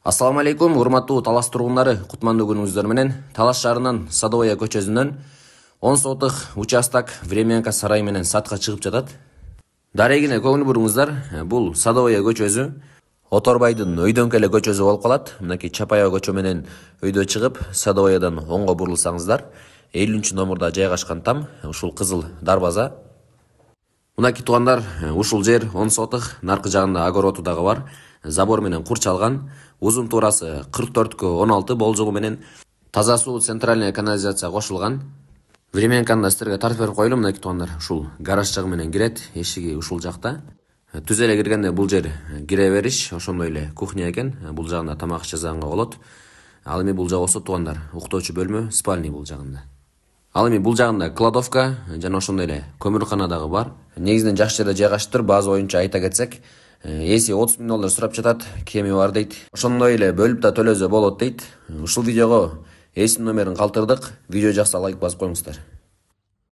Ассаламу алейкум, урматтуу Талас тургундары, кутмандуу күнүңүздөр менен. Талас шаарынан Садовая көчөсүнөн 10 сотық участок Временка сарайы менен сатка чыгып жатат. Дарегине көңүл буруңуздар, бул Садовая көчөсү Оторбайдын өйдөн келе көчөсү болуп калат. Мынакей Чапаева көчө менен өйдө чыгып, Садоваядан оңго бурулсаңыздар, 50 номурда жайгашкан там, ушул кызыл дарбаза. Мынакей туугандар, ушул жер 10 сотық, наркы жагында огороду дагы бар. Забор менен курчалган, узун туурасы 44/16 болжолу менен таза суу центральная канализация кошулган. Временканы сиздерге тартып берип коелу, мынакей туугандар, ушул гараж жагы менен кирет, эшиги ушул жакта. Түз эле киргенде бул жер кире бериш, ошондой эле кухня экен, бул жагында тамак жасаганга болот. Ал эми бул жагы болсо туугандар, уктоочу бөлмө, спальный бул жагында. Ал эми бул жагында кладовка жана ошондой эле көмүркана дагы бар. Негизинен жакшы жерде жайгаштыр, база боюнча айта кетсек. Эси 30 000 доллар сурап жатат, кеми бар дейт. Ошондой эле бөлүп да төлөзө болот дейт. Ушул видеого эсин номерин калтырдык. Видео жакса лайк басып коюңуздар.